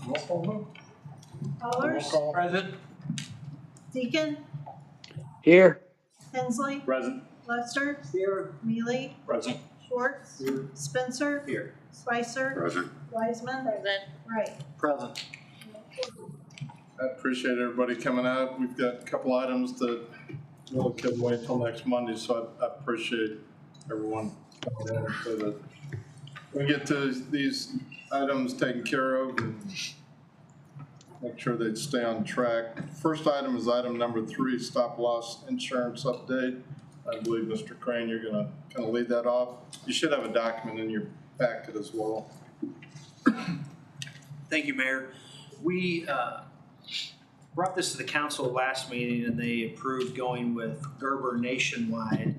Roll call vote. Allers, Present. Deacon, Here. Hensley, Present. Lester, Here. Mealy, Present. Schwartz, Here. Spencer, Here. Spicer, Present. Wiseman, Wright. Present. I appreciate everybody coming out. We've got a couple items that really couldn't wait until next Monday, so I appreciate everyone coming in so that we get to these items taken care of and make sure they stay on track. First item is item number 3, stop loss insurance update. I believe, Mr. Crane, you're going to kind of lead that off. You should have a document in your packet as well. Thank you, Mayor. We brought this to the council last meeting and they approved going with Gerber Nationwide.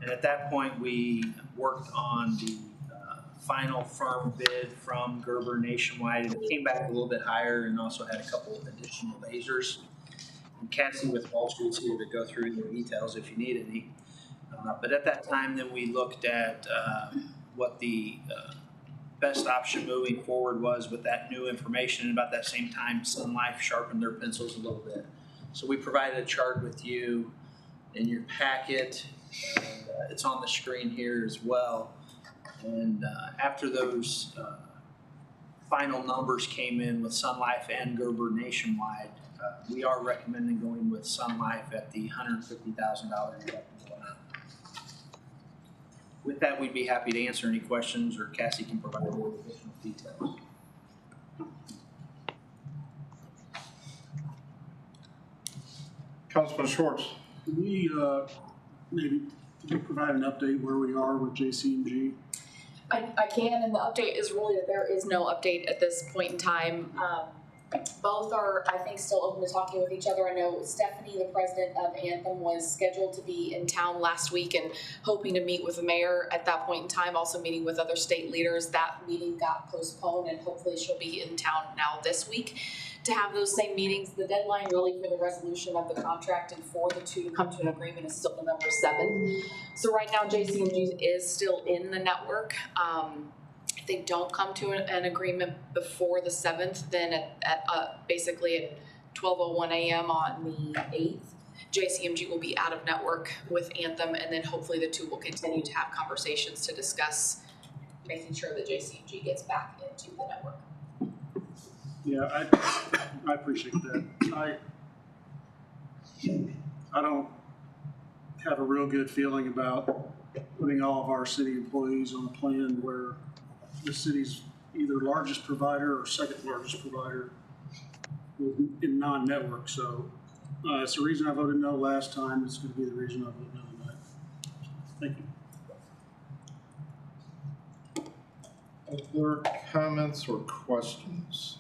And at that point, we worked on the final firm bid from Gerber Nationwide. And it came back a little bit higher and also had a couple of additional lasers. And Cassie with Wall Street's here to go through the details if you need any. But at that time, then we looked at what the best option moving forward was with that new information. And about that same time, Sun Life sharpened their pencils a little bit. So we provided a chart with you in your packet, and it's on the screen here as well. And after those final numbers came in with Sun Life and Gerber Nationwide, we are recommending going with Sun Life at the $150,000 deductible amount. With that, we'd be happy to answer any questions, or Cassie can provide more additional details. Councilman Schwartz. Can we maybe provide an update where we are with JC&G? I can, and the update is really that there is no update at this point in time. Both are, I think, still open to talking with each other. I know Stephanie, the president of Anthem, was scheduled to be in town last week and hoping to meet with the mayor at that point in time, also meeting with other state leaders. That meeting got postponed, and hopefully she'll be in town now this week to have those same meetings. The deadline really for the resolution of the contract and for the two to come to an agreement is still November 7th. So right now, JC&G is still in the network. If they don't come to an agreement before the 7th, then at basically at 12:01 a.m. on the 8th, JC&G will be out of network with Anthem, and then hopefully the two will continue to have conversations to discuss making sure that JC&G gets back into the network. Yeah, I appreciate that. I don't have a real good feeling about putting all of our city employees on a plan where the city's either largest provider or second largest provider in non-network. So it's the reason I voted no last time. It's going to be the reason I vote no tonight. Thank you. Other comments or questions?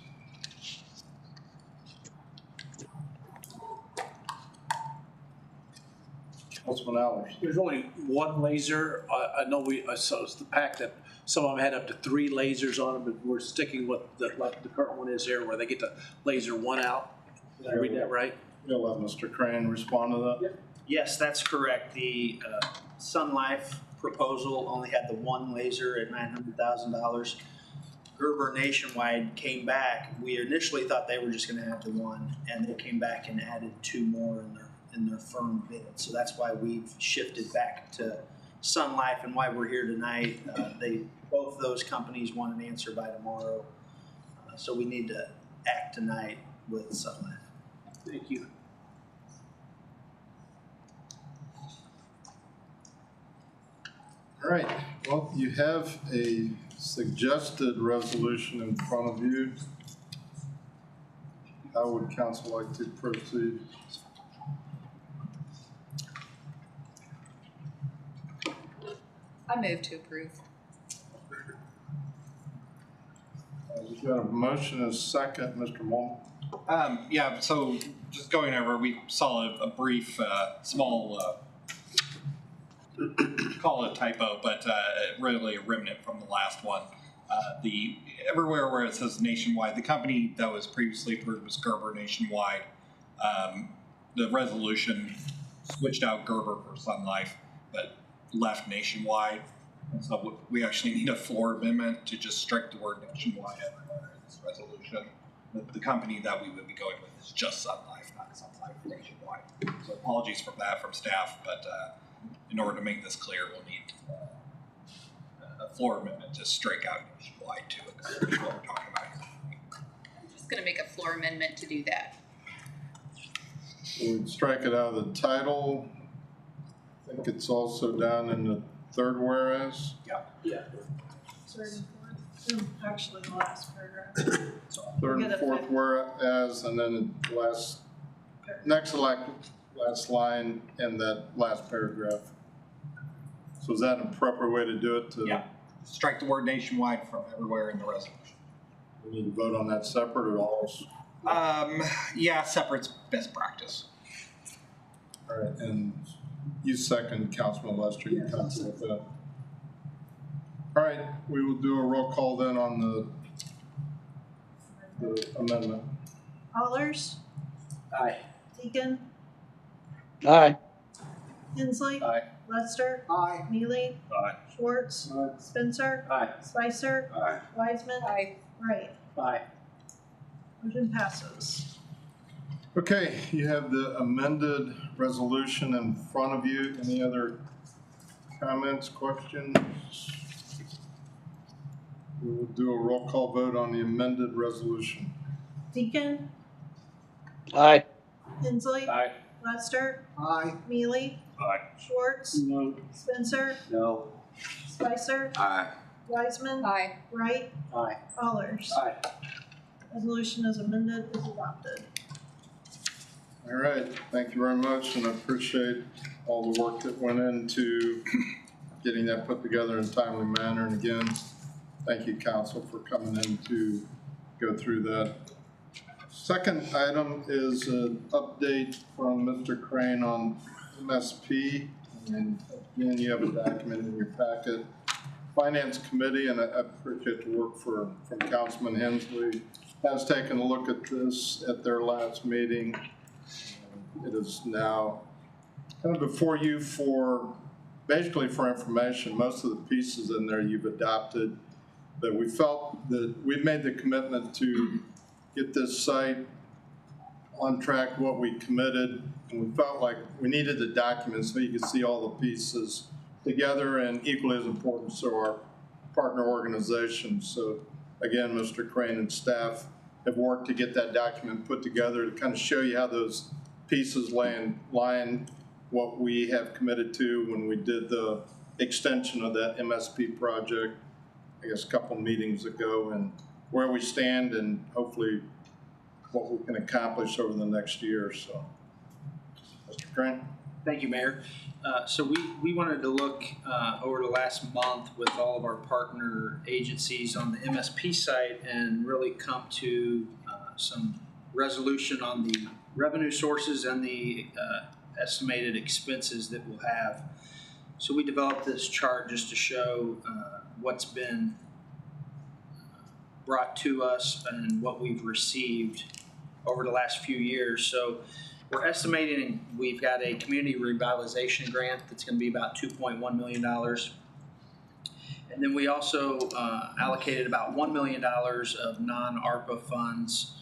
Councilman Allers. There's only one laser. I know I saw the pack that some of them had up to 3 lasers on them, but we're sticking with like the current one is here, where they get to laser one out. Did I read that right? You'll let Mr. Crane respond to that. Yep. Yes, that's correct. The Sun Life proposal only had the one laser at $900,000. Gerber Nationwide came back. We initially thought they were just going to have the one, and they came back and added 2 more in their firm bid. So that's why we've shifted back to Sun Life and why we're here tonight. Both those companies want an answer by tomorrow, so we need to act tonight with Sun Life. Thank you. All right, well, you have a suggested resolution in front of you. How would council like to proceed? I move to approve. We've got a motion and a second, Mr. Mullen. Yeah, so just going over, we saw a brief, small, call it a typo, but really a remnant from the last one. Everywhere where it says Nationwide, the company that was previously approved was Gerber Nationwide. The resolution switched out Gerber for Sun Life, but left Nationwide. And so we actually need a floor amendment to just strike the word Nationwide out of this resolution. the company that we would be going with is just Sun Life, not Sun Life Nationwide. So apologies for that from staff, but in order to make this clear, we'll need a floor amendment to strike out Nationwide too. That's what we're talking about here. I'm just gonna make a floor amendment to do that. We'd strike it out of the title. I think it's also down in the third whereas. Third and fourth. Actually, the last paragraph. Third and fourth whereas, and then the last line in that last paragraph. So is that an appropriate way to do it? Yeah. Strike the word Nationwide from everywhere in the resolution. We need to vote on that separate or all? Yeah, separate's best practice. All right, and you second, Councilman Lester, you comfortable with that? All right, we will do a roll call then on the amendment. Allers, Aye. Deacon, Aye. Hensley. Aye. Lester. Aye. Neely. Aye. Schwartz. Aye. Spencer. Aye. Spicer. Aye. Wiseman. Aye. Wright. Aye. Motion passes. Okay, you have the amended resolution in front of you. Any other comments, questions? We will do a roll call vote on the amended resolution. Deacon, Aye. Hensley. Aye. Lester. Aye. Mealy. Aye. Schwartz. No. Spencer. No. Spicer. Aye. Wiseman. Aye. Wright. Aye. Allers. Aye. Resolution as amended is adopted. All right, thank you very much, and I appreciate all the work that went into getting that put together in a timely manner. And again, thank you, council, for coming in to go through that. Second item is an update from Mr. Crane on MSP. And again, you have a document in your packet. Finance Committee, and I appreciate the work from Councilman Hensley, has taken a look at this at their last meeting. It is now kind of before you for, basically for information. Most of the pieces in there you've adopted, but we felt that we've made the commitment to get this site on track, what we committed, and we felt like we needed the documents so you could see all the pieces together, and equally as important, so our partner organizations. So again, Mr. Crane and staff have worked to get that document put together to kind of show you how those pieces line what we have committed to when we did the extension of that MSP project, I guess a couple meetings ago, and where we stand and hopefully what we can accomplish over the next year or so. Mr. Crane? Thank you, Mayor. So we wanted to look over the last month with all of our partner agencies on the MSP site and really come to some resolution on the revenue sources and the estimated expenses that we'll have. So we developed this chart just to show what's been brought to us and what we've received over the last few years. So we're estimating we've got a community revitalization grant that's going to be about $2.1 million. And then we also allocated about $1 million of non-ARPA funds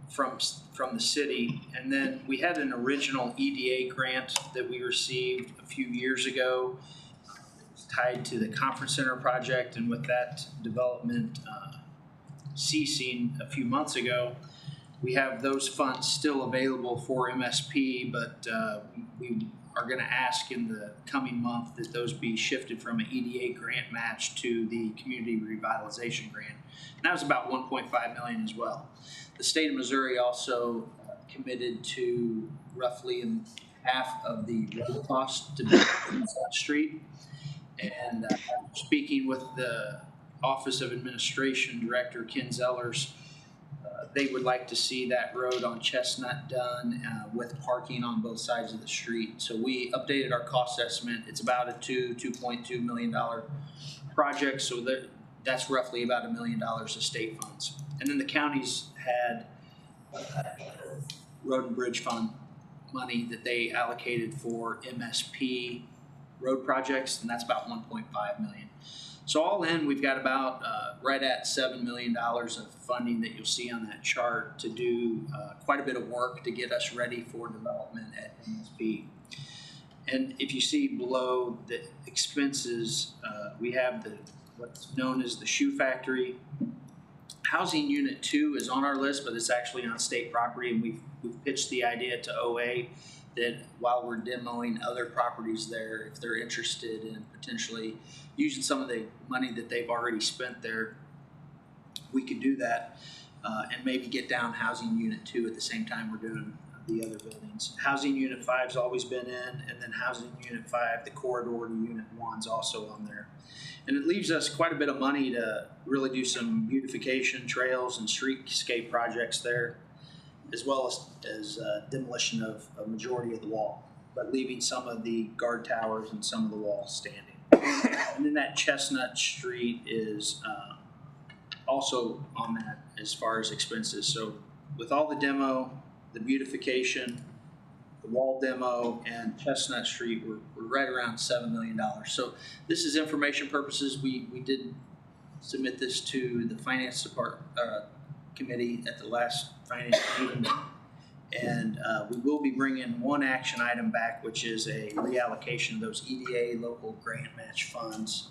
from the city. And then we had an original EDA grant that we received a few years ago. It was tied to the conference center project, and with that development ceasing a few months ago, we have those funds still available for MSP, but we are going to ask in the coming month that those be shifted from an EDA grant match to the community revitalization grant. And that was about $1.5 million as well. The state of Missouri also committed to roughly half of the road cost to build that street. And speaking with the Office of Administration Director Ken Zellers, they would like to see that road on Chestnut done with parking on both sides of the street. So we updated our cost estimate. It's about a $2.2 million project. So that's roughly about $1 million of state funds. And then the counties had road and bridge fund money that they allocated for MSP road projects, and that's about $1.5 million. So all in, we've got about right at $7 million of funding that you'll see on that chart to do quite a bit of work to get us ready for development at MSP. And if you see below the expenses, we have what's known as the shoe factory. Housing Unit 2 is on our list, but it's actually on state property, and we've pitched the idea to OA that while we're demoing other properties there, if they're interested in potentially using some of the money that they've already spent there, we could do that and maybe get down Housing Unit 2 at the same time we're doing the other buildings. Housing Unit 5's always been in, and then Housing Unit 5, the corridor to Unit 1's also on there. And it leaves us quite a bit of money to really do some beautification, trails, and streetscape projects there, as well as demolition of a majority of the wall, but leaving some of the guard towers and some of the walls standing. And then that Chestnut Street is also on that as far as expenses. So with all the demo, the beautification, the wall demo, and Chestnut Street, we're right around $7 million. So this is information purposes. We did submit this to the Finance Department Committee at the last Finance meeting. And we will be bringing one action item back, which is a reallocation of those EDA local grant match funds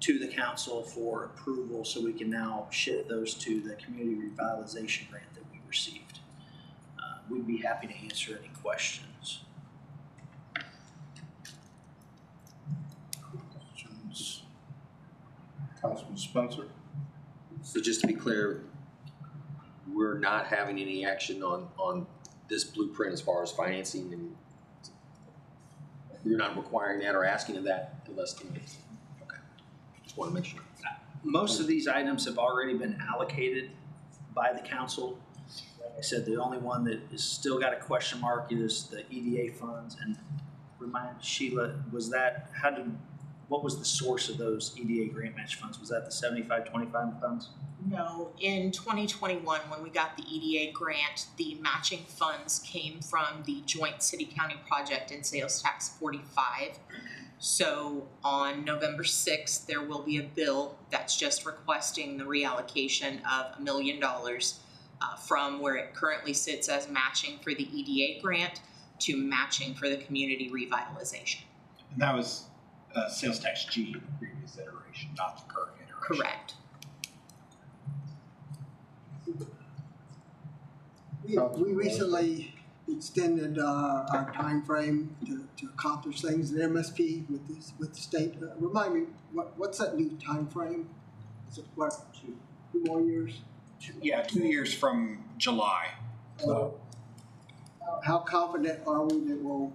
to the council for approval, so we can now shift those to the community revitalization grant that we received. We'd be happy to answer any questions. Questions? Councilman Spencer? So just to be clear, we're not having any action on this blueprint as far as financing, and you're not requiring that or asking of that unless tonight. Okay, just want to make sure. Most of these items have already been allocated by the council. Like I said, the only one that is still got a question mark is the EDA funds. And remind Sheila, what was the source of those EDA grant match funds? Was that the 75-25 funds? No, in 2021, when we got the EDA grant, the matching funds came from the joint city-county project in sales tax 45. So on November 6th, there will be a bill that's just requesting the reallocation of $1 million from where it currently sits as matching for the EDA grant to matching for the community revitalization. And that was sales tax G in the previous iteration, not the current iteration. Correct. We recently extended our time frame to accomplish things at MSP with the state. Remind me, what's that new time frame? Is it what, 2 more years? Yeah, 2 years from July. How confident are we that we'll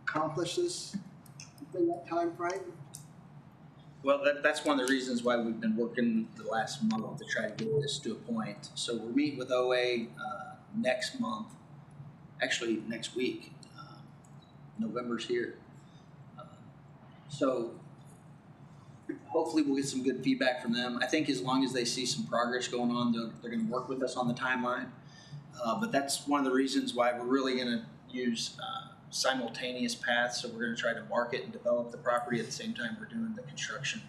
accomplish this within that time frame? Well, that's one of the reasons why we've been working the last month to try to get this to a point. So we're meeting with OA next month, actually next week. November's here. So hopefully we'll get some good feedback from them. I think as long as they see some progress going on, they're going to work with us on the timeline. But that's one of the reasons why we're really going to use simultaneous paths. So we're going to try to market and develop the property at the same time we're doing the construction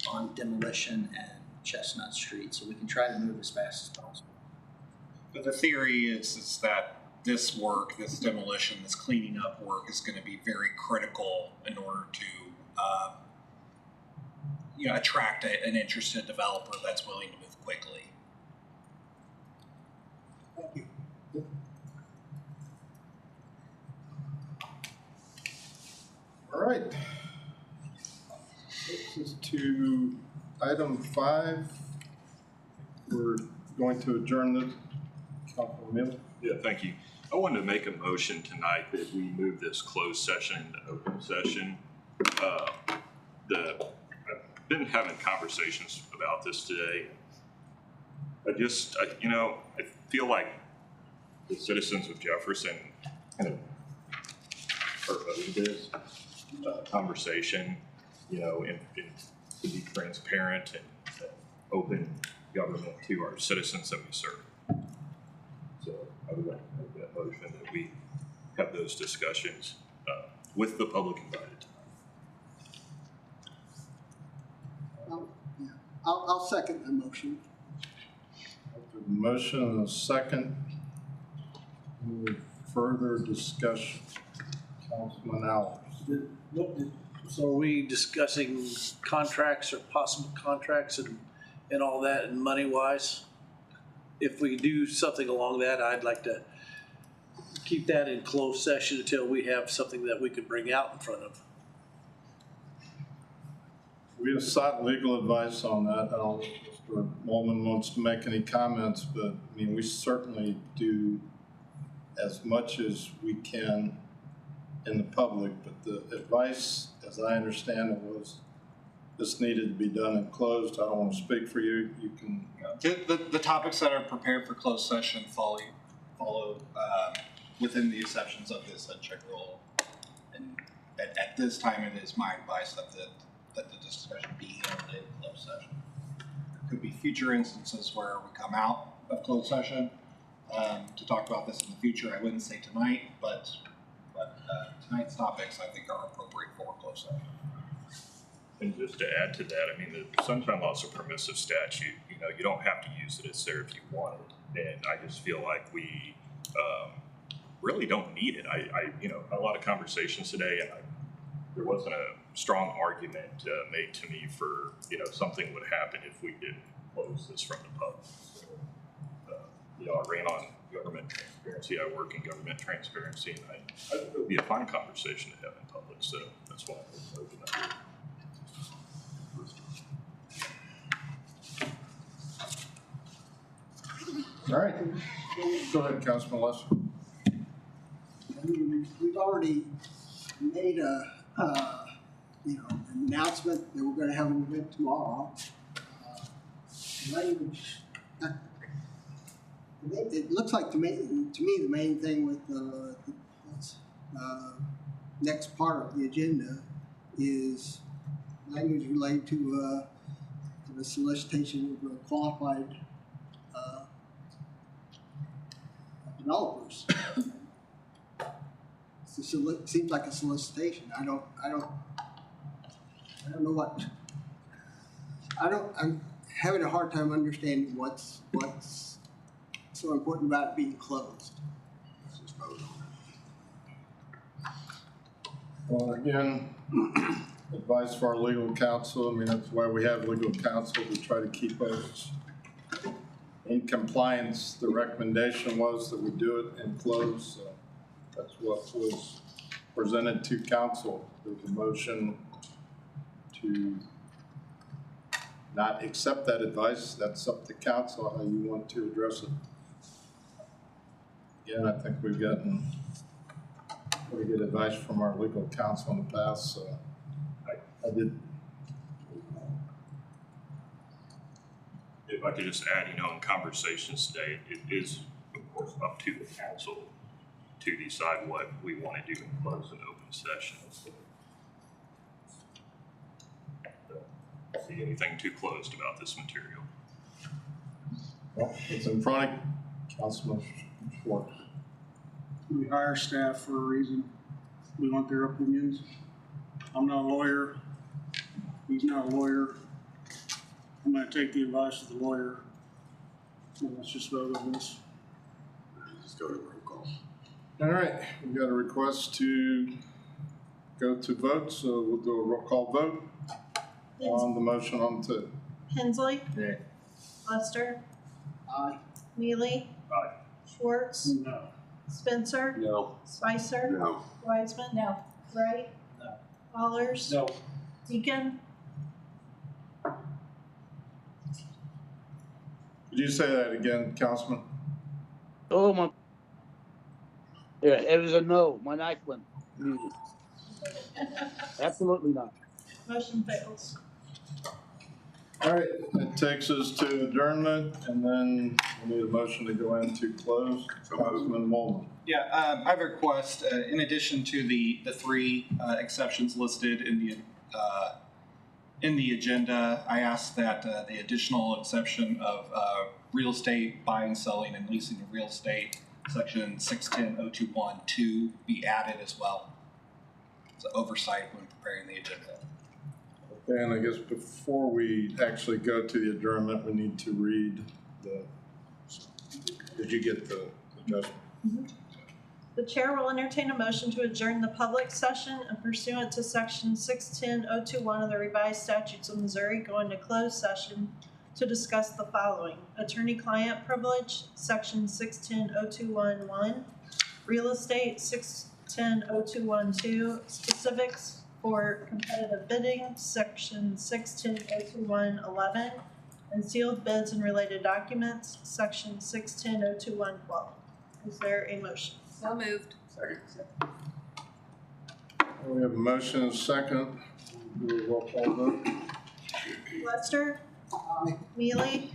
on demolition and Chestnut Street. So we can try to move as fast as possible. But the theory is that this work, this demolition, this cleaning up work is going to be very critical in order to attract an interested developer that's willing to move quickly. Thank you. All right. This is to item 5. We're going to adjourn this. Councilman Miller? Yeah, thank you. I wanted to make a motion tonight that we move this closed session into open session. I've been having conversations about this today. I feel like the citizens of Jefferson kind of are owed this conversation, and to be transparent and open government to our citizens that we serve. So I would like to make that motion that we have those discussions with the public invited. I'll second the motion. Motion and a second. Any further discussion? Councilman Alves. So are we discussing contracts or possible contracts and all that and money wise? If we do something along that, I'd like to keep that in closed session until we have something that we could bring out in front of. We have sought legal advice on that. I don't know if Mr. Molman wants to make any comments, but I mean, we certainly do as much as we can in the public, but the advice, as I understand it, was this needed to be done in closed. I don't want to speak for you. You can. The topics that are prepared for closed session follow within the exceptions of this check roll. And at this time, it is my advice that the discussion be held in closed session. There could be future instances where we come out of closed session to talk about this in the future. I wouldn't say tonight, but tonight's topics I think are appropriate for closed session. And just to add to that, I mean, the sunshine law is a permissive statute. You know, you don't have to use it. It's there if you want it. And I just feel like we really don't need it. I you know, had a lot of conversations today, and there wasn't a strong argument made to me for, you know, something would happen if we did close this from the public. So, you know, I ran on government transparency. I work in government transparency, and I think it would be a fine conversation to have in public. So that's why I was open up. All right. Go ahead, Councilman Lester. We've already made an announcement that we're going to have an event tomorrow. Language. It looks like to me the main thing with the next part of the agenda is language related to the solicitation of qualified developers. It seems like a solicitation. I don't know what. I'm having a hard time understanding what's so important about it being closed. Let's just vote on it. Well, again, advice for our legal counsel. I mean, that's why we have legal counsel, to try to keep us in compliance. The recommendation was that we do it in close. So that's what was presented to council. There's a motion to not accept that advice. That's up to council how you want to address it. Again, I think we've gotten pretty good advice from our legal counsel in the past, so I did. If I could just add, you know, in conversations today, it is, of course, up to the council to decide what we want to do in closed and open session. Don't see anything too closed about this material. Well, it's in front of Councilman Schwartz. We hire staff for a reason. We want their opinions. I'm not a lawyer. He's not a lawyer. I'm gonna take the advice of the lawyer. And let's just vote on this. Just go to roll call. All right, we got a request to go to vote, so we'll do a roll call vote on the motion on the. Hensley? Yeah. Lester? Aye. Neely? Aye. Schwartz? No. Spencer? No. Spicer? No. Wiseman? No. Wright? No. Allers? No. Deacon? Could you say that again, Councilman? Oh, my. Yeah, it was a no. My knife went muted. Absolutely not. Motion fails. All right, it takes us to adjournment, and then we need a motion to go into close. Councilman Molman. Yeah, I have a request. In addition to the three exceptions listed in the agenda, I ask that the additional exception of real estate buying, selling, and leasing of real estate, section 610.021.2, be added as well. It's an oversight when preparing the agenda. And I guess before we actually go to the adjournment, we need to read did you get the adjustment? The chair will entertain a motion to adjourn the public session and pursuant to section 610-021 of the revised statutes of Missouri, go into closed session to discuss the following: attorney-client privilege, section 610-021-1, real estate, 610-021-2, specifics for competitive bidding, section 610-021-11, and sealed bids and related documents, section 610-021-12. Is there a motion? So moved. We have a motion and a second. Do a roll call vote. Lester? Mealy?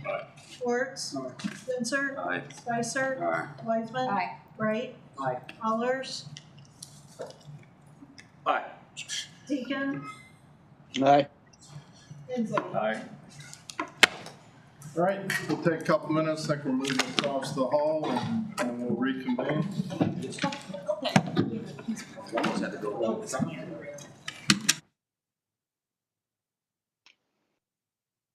Schwartz? Spencer? Spicer? Wiseman? Aye. Wright? Allers? Aye. Deacon? Aye. Inslee? All right, we'll take a couple minutes, I think we're moving across the hall and we'll reconvene.